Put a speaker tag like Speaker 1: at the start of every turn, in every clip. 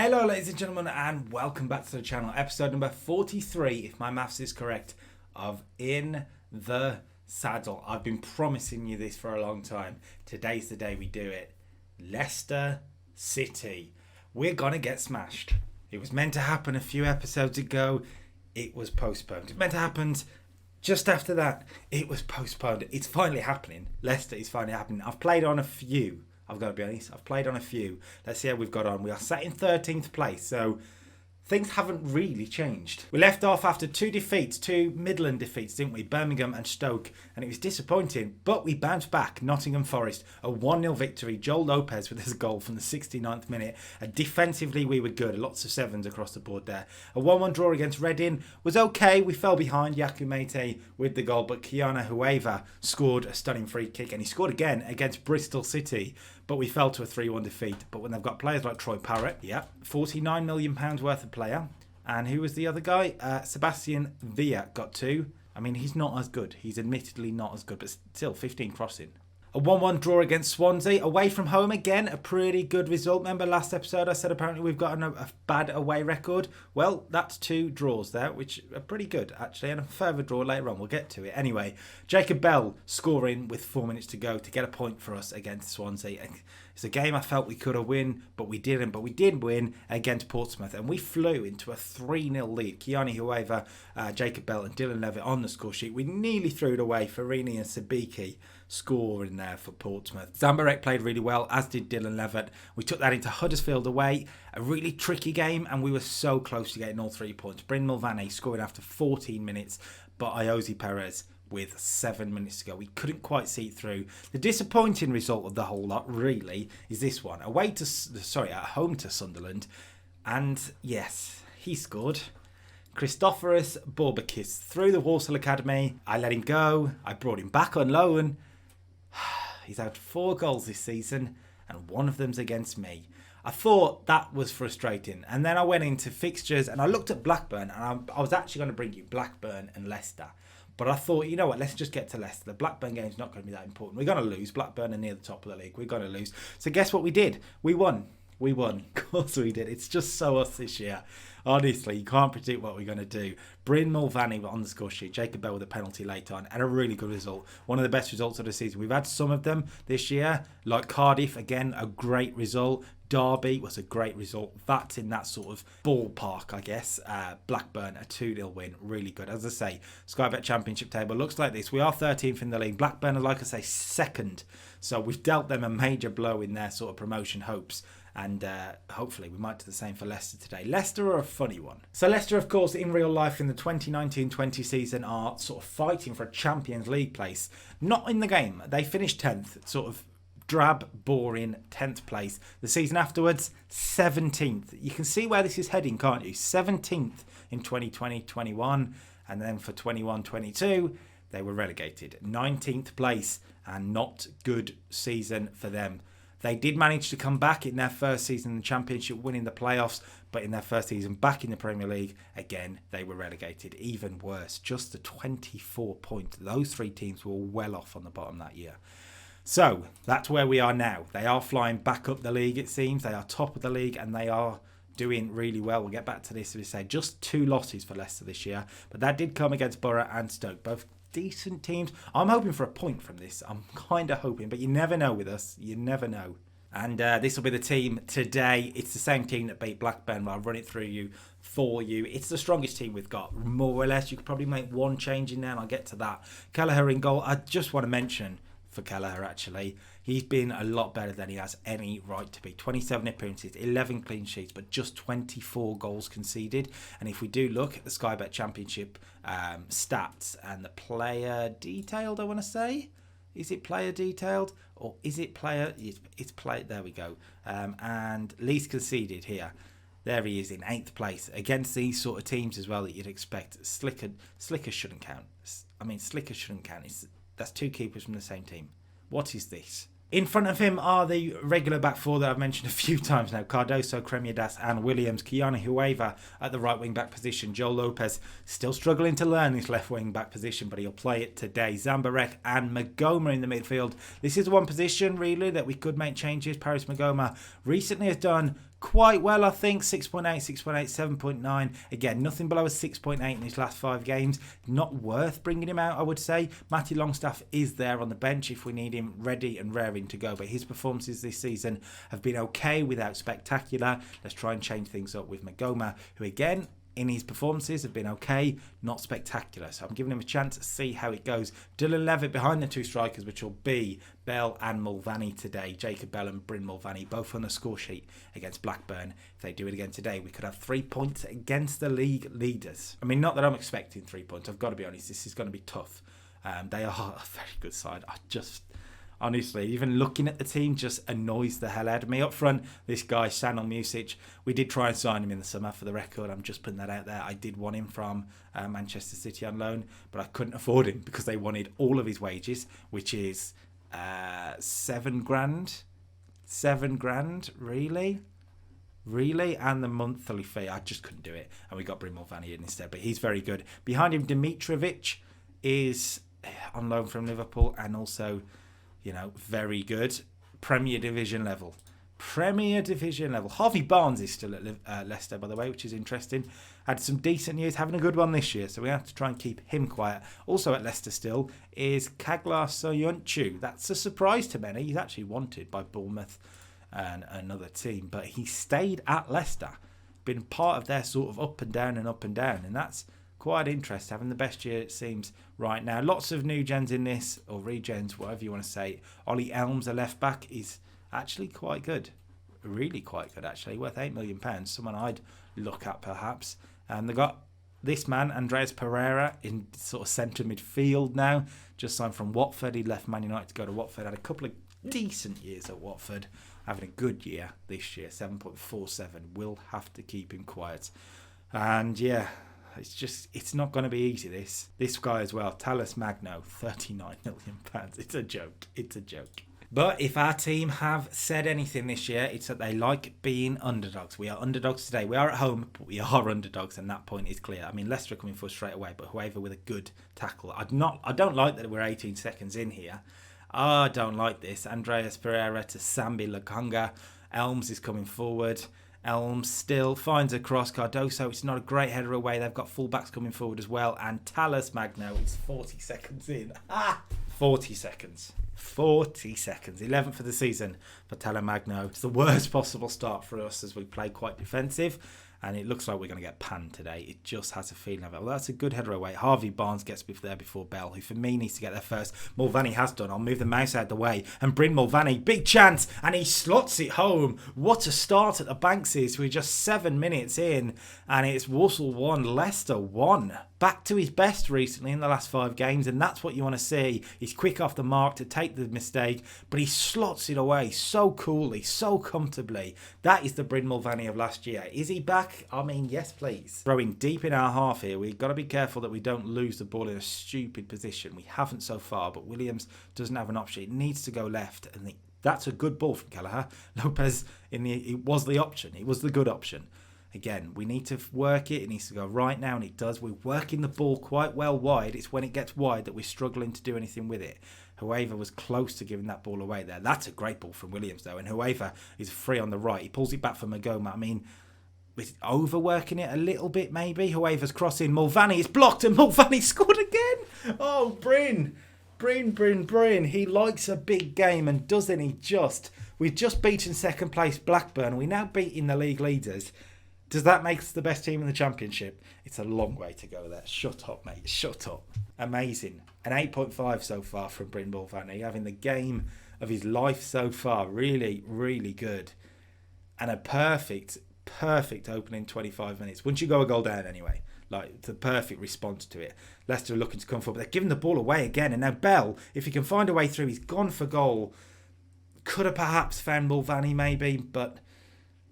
Speaker 1: Hello ladies and gentlemen, and welcome back to the channel. Episode number 43, if my maths is correct, of In the Saddle. I've been promising you this for a long time. Today's the day we do it. Leicester City. We're gonna get smashed. It was meant to happen a few episodes ago. It was postponed. It meant to happen just after that. It was postponed. It's finally happening. Leicester is finally happening. I've played on a few. I've got to be honest, I've played on a few. Let's see how we've got on. We are sat in 13th place, so things haven't really changed. We left off after two Midland defeats, didn't we? Birmingham and Stoke, and it was disappointing, but we bounced back. Nottingham Forest, a 1-0 victory. Joel Lopez with his goal from the 69th minute. And defensively, we were good. Lots of sevens across the board there. A 1-1 draw against Reading was okay. We fell behind. Yaku Mete with the goal, but Kiana Hueva scored a stunning free kick, and he scored again against Bristol City. But we fell to a 3-1 defeat. But when they've got players like Troy Parrott, £49 million worth of player. And who was the other guy? Sebastian Villa got 2. I mean, he's not as good. He's admittedly not as good, but still 15 crossing. A 1-1 draw against Swansea. Away from home again, a pretty good result. Remember last episode I said apparently we've got a bad away record? Well, that's 2 draws there, which are pretty good actually. And a further draw later on. We'll get to it. Anyway, Jacob Bell scoring with 4 minutes to go to get a point for us against Swansea. It's a game I felt we could have won, but we didn't. But we did win against Portsmouth, and we flew into a 3-0 lead. Kiani Hueva, Jacob Bell and Dylan Levitt on the score sheet. We nearly threw it away. Farini and Sabiki scoring there for Portsmouth. Zambarek played really well, as did Dylan Levitt. We took that into Huddersfield away. A really tricky game, and we were so close to getting all 3 points. Bryn Mulvaney scoring after 14 minutes, but Iosi Perez with 7 minutes to go. We couldn't quite see it through. The disappointing result of the whole lot, really, is this one. At home to Sunderland. And yes, he scored. Christoforos Borbakis through the Walsall Academy. I let him go. I brought him back on loan. He's had 4 goals this season, and one of them's against me. I thought that was frustrating. And then I went into fixtures, and I looked at Blackburn, and I was actually going to bring you Blackburn and Leicester. But I thought, you know what, let's just get to Leicester. The Blackburn game's not going to be that important. We're going to lose. Blackburn are near the top of the league. We're going to lose. So guess what we did? We won. We won. Of course we did. It's just so us this year. Honestly, you can't predict what we're going to do. Bryn Mulvaney on the score sheet. Jacob Bell with a penalty late on. And a really good result. One of the best results of the season. We've had some of them this year. Like Cardiff, again, a great result. Derby was a great result. That's in that sort of ballpark, I guess. Blackburn, a 2-0 win. Really good. As I say, Sky Bet Championship table looks like this. We are 13th in the league. Blackburn are, like I say, 2nd. So we've dealt them a major blow in their sort of promotion hopes. And hopefully we might do the same for Leicester today. Leicester are a funny one. So Leicester, of course, in real life in the 2019-20 season are sort of fighting for a Champions League place. Not in the game. They finished 10th, sort of drab, boring 10th place. The season afterwards, 17th. You can see where this is heading, can't you? 17th in 2020-21. And then for 21-22, they were relegated. 19th place, and not good season for them. They did manage to come back in their first season in the Championship, winning the playoffs, but in their first season back in the Premier League, again, they were relegated. Even worse, just the 24 points. Those 3 teams were well off on the bottom that year. So, that's where we are now. They are flying back up the league, it seems. They are top of the league, and they are doing really well. We'll get back to this, as we say. Just 2 losses for Leicester this year, but that did come against Borough and Stoke, both decent teams. I'm hoping for a point from this. I'm kind of hoping, but you never know with us. You never know. And this will be the team today. It's the same team that beat Blackburn, but I'll run it through for you. It's the strongest team we've got, more or less. You could probably make one change in there, and I'll get to that. Kelleher in goal. I just want to mention for Kelleher, actually, he's been a lot better than he has any right to be. 27 appearances, 11 clean sheets, but just 24 goals conceded. And if we do look at the Sky Bet Championship stats and the player detailed, I want to say, is it player detailed or is it player? It's player. There we go. And least conceded here. There he is in 8th place against these sort of teams as well that you'd expect. Slicker shouldn't count. I mean, Slicker shouldn't count. That's 2 keepers from the same team. What is this? In front of him are the regular back 4 that I've mentioned a few times now. Cardoso, Cremiadas and Williams. Kiana Hueva at the right wing back position. Joel Lopez still struggling to learn his left wing back position, but he'll play it today. Zambarek and Magoma in the midfield. This is one position really that we could make changes. Paris Magoma recently has done quite well, I think. 6.8, 6.8, 7.9. Again, nothing below a 6.8 in his last 5 games. Not worth bringing him out, I would say. Matty Longstaff is there on the bench if we need him ready and raring to go. But his performances this season have been okay without spectacular. Let's try and change things up with Magoma, who again, in his performances have been okay, not spectacular. So I'm giving him a chance to see how it goes. Dylan Levitt behind the 2 strikers, which will be Bell and Mulvaney today. Jacob Bell and Bryn Mulvaney both on the score sheet against Blackburn. If they do it again today, we could have 3 points against the league leaders. I mean, not that I'm expecting 3 points. I've got to be honest, this is going to be tough. They are a very good side. Honestly, even looking at the team just annoys the hell out of me. Up front, this guy, Sanel Music, we did try and sign him in the summer for the record. I'm just putting that out there. I did want him from Manchester City on loan, but I couldn't afford him because they wanted all of his wages, which is $7,000. $7,000, really? Really? And the monthly fee. I just couldn't do it. And we got Bryn Mulvaney in instead, but he's very good. Behind him, Dimitrovic is on loan from Liverpool and also, you know, very good. Premier Division level. Harvey Barnes is still at Leicester, by the way, which is interesting. Had some decent years, having a good one this year, so we have to try and keep him quiet. Also at Leicester still is Kaglar Soyuncu. That's a surprise to many. He's actually wanted by Bournemouth and another team, but he stayed at Leicester. Been part of their sort of up and down, and that's quite interesting, having the best year, it seems, right now. Lots of new gens in this, or regens, whatever you want to say. Ollie Elms, a left back, is actually quite good. Really quite good, actually. Worth £8 million. Someone I'd look at, perhaps. And they got this man, Andreas Pereira, in sort of centre midfield now. Just signed from Watford. He left Man United to go to Watford. Had a couple of decent years at Watford. Having a good year this year. 7.47. We'll have to keep him quiet. And yeah, it's not going to be easy, this guy as well, Talis Magno, £39 million. It's a joke. But if our team have said anything this year, it's that they like being underdogs. We are underdogs today. We are at home, but we are underdogs, and that point is clear. I mean, Leicester are coming for us straight away, but whoever with a good tackle. I don't like that we're 18 seconds in here. I don't like this. Andreas Pereira to Sambi Lakonga. Elms is coming forward. Elms still finds a cross. Cardoso, it's not a great header away. They've got fullbacks coming forward as well. And Talis Magno is 40 seconds in. 40 seconds. 40 seconds. 11th for the season for Talis Magno. It's the worst possible start for us as we play quite defensive. And it looks like we're going to get panned today. It just has a feeling of it. Well, that's a good header away. Harvey Barnes gets there before Bell, who for me needs to get there first. Mulvaney has done. I'll move the mouse out of the way. And Bryn Mulvaney, big chance. And he slots it home. What a start at the Bankses. We're just 7 minutes in. And it's Walsall 1, Leicester 1. Back to his best recently in the last 5 games, and that's what you want to see. He's quick off the mark to take the mistake, but he slots it away so coolly, so comfortably. That is the Bryn Mulvaney of last year. Is he back? I mean, yes, please. Throwing deep in our half here. We've got to be careful that we don't lose the ball in a stupid position. We haven't so far, but Williams doesn't have an option. It needs to go left, and that's a good ball from Kelleher. Lopez, it was the option. It was the good option. Again, we need to work it. It needs to go right now, and it does. We're working the ball quite well wide. It's when it gets wide that we're struggling to do anything with it. Hueva was close to giving that ball away there. That's a great ball from Williams, though. And Hueva is free on the right. He pulls it back for Magoma. I mean, with overworking it a little bit, maybe. Hueva's crossing. Mulvaney is blocked, and Mulvaney scored again. Oh, Bryn. He likes a big game, and doesn't he just? We've just beaten second place Blackburn. We're now beating the league leaders. Does that make us the best team in the Championship? It's a long way to go there. Shut up, mate. Shut up. Amazing. An 8.5 so far from Bryn Mulvaney. Having the game of his life so far. Really, really good. And a perfect opening 25 minutes. Once you go a goal down anyway. Like, the perfect response to it. Leicester are looking to come forward. They're giving the ball away again. And now Bell, if he can find a way through, he's gone for goal. Could have perhaps found Mulvaney maybe, but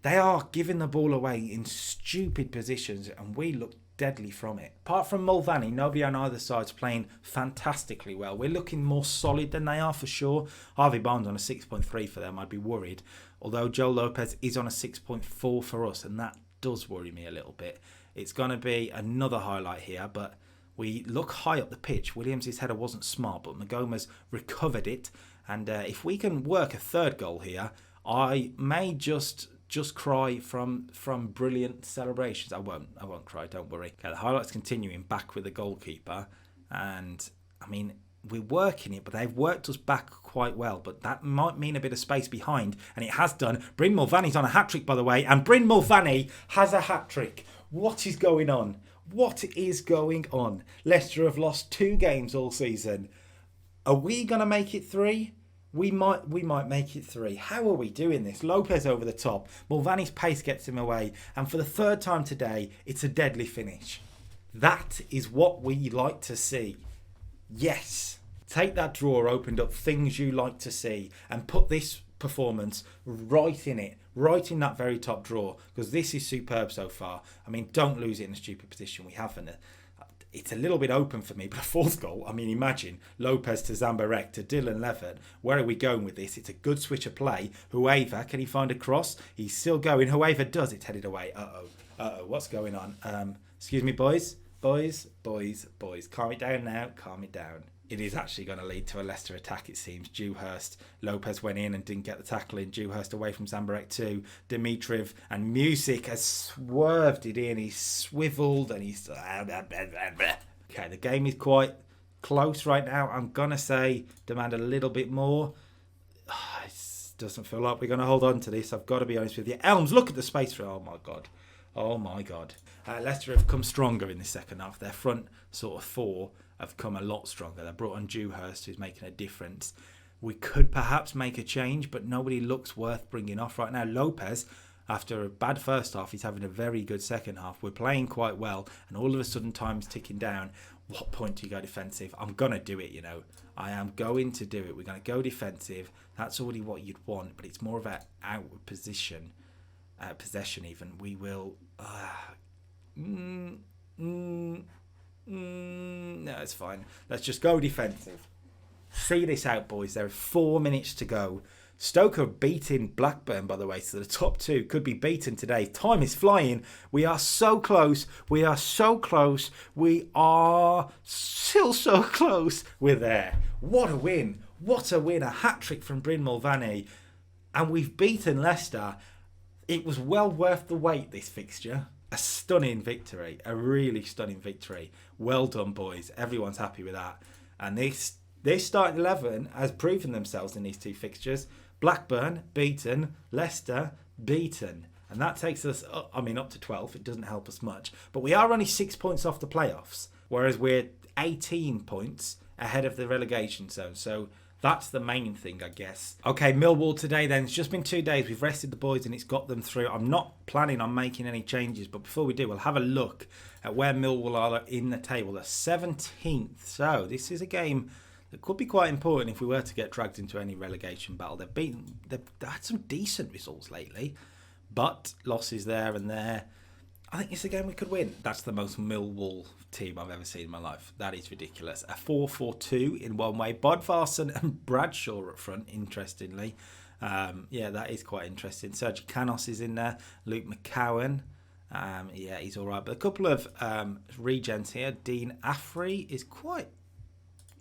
Speaker 1: they are giving the ball away in stupid positions, and we look deadly from it. Apart from Mulvaney, nobody on either side's playing fantastically well. We're looking more solid than they are for sure. Harvey Barnes on a 6.3 for them, I'd be worried. Although Joe Lopez is on a 6.4 for us, and that does worry me a little bit. It's going to be another highlight here, but we look high up the pitch. Williams' header wasn't smart, but Magoma's recovered it. And if we can work a third goal here, I may just just cry from brilliant celebrations. I won't cry, don't worry. Okay, the highlights continuing, back with the goalkeeper. And, I mean, we're working it, but they've worked us back quite well. But that might mean a bit of space behind, and it has done. Bryn Mulvaney's on a hat-trick, by the way, and Bryn Mulvaney has a hat-trick. What is going on? What is going on? Leicester have lost 2 games all season. Are we going to make it 3? We might make it 3. How are we doing this? Lopez over the top. Mulvaney's pace gets him away. And for the 3rd time today, it's a deadly finish. That is what we like to see. Yes. Take that drawer opened up, things you like to see, and put this performance right in it. Right in that very top drawer. Because this is superb so far. I mean, don't lose it in a stupid position. We haven't. It's a little bit open for me, but a 4th goal, I mean, imagine Lopez to Zambarek to Dylan Levitt. Where are we going with this? It's a good switch of play. Hueva, can he find a cross? He's still going. Hueva does. It's headed away. Uh-oh. What's going on? Excuse me, boys. Boys. Calm it down now. Calm it down. It is actually going to lead to a Leicester attack, it seems. Dewhurst, Lopez went in and didn't get the tackle in. Dewhurst away from Zambarek too. Dimitriv and Music has swerved it in. He's swiveled and he's... Okay, the game is quite close right now. I'm going to say demand a little bit more. It doesn't feel like we're going to hold on to this. I've got to be honest with you. Elms, look at the space for... Oh, my God. Leicester have come stronger in the second half. Their front sort of 4... have come a lot stronger. They brought on Dewhurst, who's making a difference. We could perhaps make a change, but nobody looks worth bringing off right now. Lopez, after a bad first half, he's having a very good second half. We're playing quite well, and all of a sudden time's ticking down. What point do you go defensive? I'm going to do it, you know. I am going to do it. We're going to go defensive. That's already what you'd want, but it's more of an outward possession even. We will... No, it's fine. Let's just go defensive. See this out, boys. There are 4 minutes to go. Stoke are beating Blackburn, by the way, so the top 2 could be beaten today. Time is flying. We are so close. We are so close. We are still so close. We're there. What a win. What a win. A hat-trick from Bryn Mulvaney. And we've beaten Leicester. It was well worth the wait, this fixture. A stunning victory, a really stunning victory. Well done, boys. Everyone's happy with that. And this starting 11 has proven themselves in these 2 fixtures. Blackburn, beaten. Leicester, beaten. And that takes us, up to 12. It doesn't help us much. But we are only 6 points off the playoffs, whereas we're 18 points ahead of the relegation zone. So that's the main thing, I guess. Okay, Millwall today then. It's just been 2 days. We've rested the boys and it's got them through. I'm not planning on making any changes, but before we do, we'll have a look at where Millwall are in the table. They're 17th. So this is a game that could be quite important if we were to get dragged into any relegation battle. They've had some decent results lately, but losses there and there. I think it's a game we could win. That's the most Millwall team I've ever seen in my life. That is ridiculous. A 4-4-2 in one way. Bodvarsson and Bradshaw up front, interestingly. That is quite interesting. Sergio Canos is in there. Luke McCowan. He's all right. But a couple of regens here. Dean Affrey is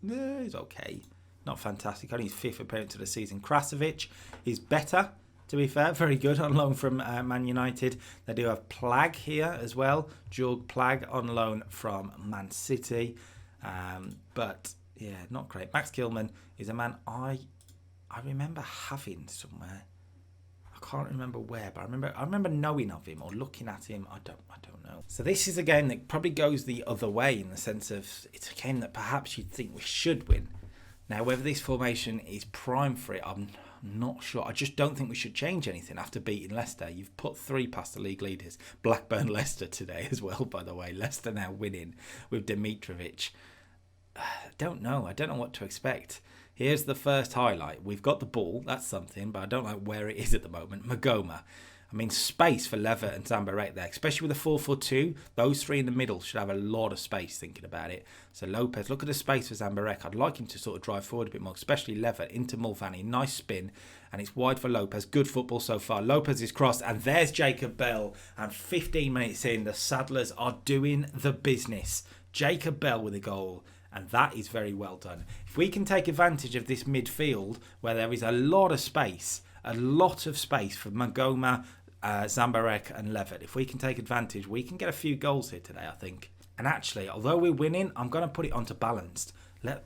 Speaker 1: he's okay. Not fantastic. Only his 5th appearance of the season. Krasovic is better. To be fair, very good on loan from Man United. They do have Plag here as well. Jorg Plag on loan from Man City. But, not great. Max Gilman is a man I remember having somewhere. I can't remember where, but I remember knowing of him or looking at him. I don't know. So this is a game that probably goes the other way in the sense of it's a game that perhaps you'd think we should win. Now, whether this formation is prime for it, I'm not sure. I just don't think we should change anything after beating Leicester. You've put 3 past the league leaders. Blackburn, Leicester today as well, by the way. Leicester now winning with Dimitrovic. I don't know what to expect. Here's the first highlight. We've got the ball. That's something, but I don't know where it is at the moment. Magoma. Space for Levitt and Zambarek there, especially with a 4-4-2. Those 3 in the middle should have a lot of space thinking about it. So Lopez, look at the space for Zambarek. I'd like him to sort of drive forward a bit more, especially Levitt into Mulvaney. Nice spin, and it's wide for Lopez. Good football so far. Lopez is crossed, and there's Jacob Bell. And 15 minutes in, the Saddlers are doing the business. Jacob Bell with a goal. And that is very well done. If we can take advantage of this midfield where there is a lot of space for Magoma, Zambarek and Levitt. If we can take advantage, we can get a few goals here today, I think. And actually, although we're winning, I'm going to put it onto balanced.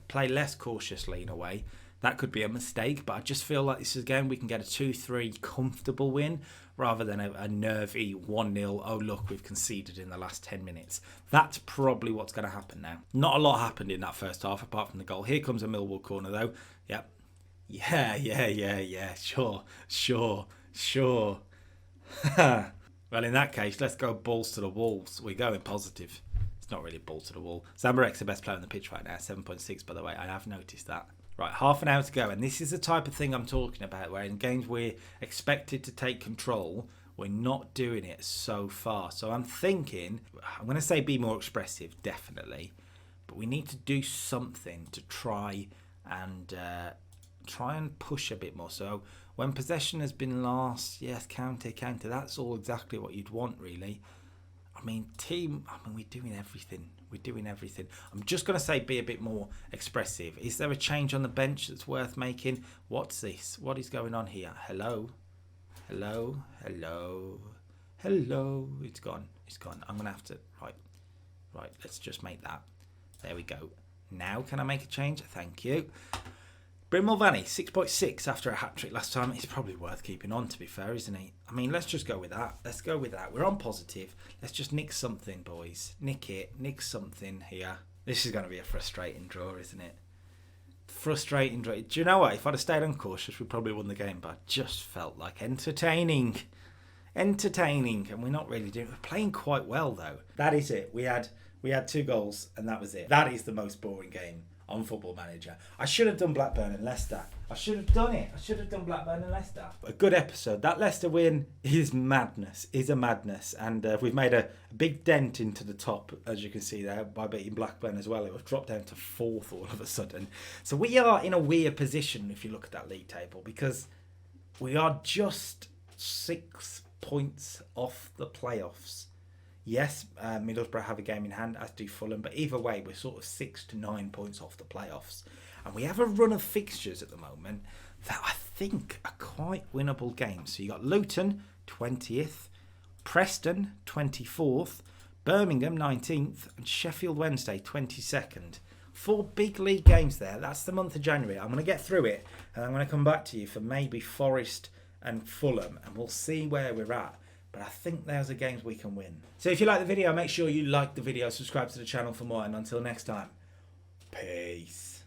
Speaker 1: Play less cautiously in a way. That could be a mistake, but I just feel like this is a game we can get a 2-3 comfortable win rather than a nervy 1-0, oh look, we've conceded in the last 10 minutes. That's probably what's going to happen now. Not a lot happened in that first half apart from the goal. Here comes a Millwall corner though. Yep. Yeah. Sure. Well, in that case, let's go balls to the walls. We're going positive. It's not really balls to the wall. Zambarek's the best player on the pitch right now. 7.6, by the way. I have noticed that. Right, half an hour to go. And this is the type of thing I'm talking about, where in games we're expected to take control, we're not doing it so far. So I'm thinking, I'm going to say be more expressive, definitely. But we need to do something to try and push a bit more. So when possession has been lost, yes, counter. That's all exactly what you'd want, really. we're doing everything. I'm just going to say be a bit more expressive. Is there a change on the bench that's worth making? What's this? What is going on here? Hello? It's gone. I'm going to have to... Right, let's just make that. There we go. Now can I make a change? Thank you. Bryn Mulvaney, 6.6 after a hat-trick last time. He's probably worth keeping on, to be fair, isn't he? I mean, let's just go with that. We're on positive. Let's just nick something, boys. Nick something here. This is going to be a frustrating draw, isn't it? Frustrating draw. Do you know what? If I'd have stayed uncautious, we probably won the game, but I just felt like entertaining. And we're not really doing it. We're playing quite well, though. That is it. We had 2 goals, and that was it. That is the most boring game on Football Manager. I should have done Blackburn and Leicester. I should have done it. I should have done Blackburn and Leicester. A good episode. That Leicester win is a madness. And we've made a big dent into the top, as you can see there, by beating Blackburn as well. It was dropped down to 4th all of a sudden. So we are in a weird position if you look at that league table, because we are just 6 points off the playoffs. Yes, Middlesbrough have a game in hand, as do Fulham, but either way, we're sort of 6 to 9 points off the playoffs. And we have a run of fixtures at the moment that I think are quite winnable games. So you got Luton, 20th, Preston, 24th, Birmingham, 19th, and Sheffield Wednesday, 22nd. 4 big league games there. That's the month of January. I'm going to get through it, and I'm going to come back to you for maybe Forest and Fulham, and we'll see where we're at. But I think those are games we can win. So if you like the video, make sure you like the video, subscribe to the channel for more, and until next time, peace.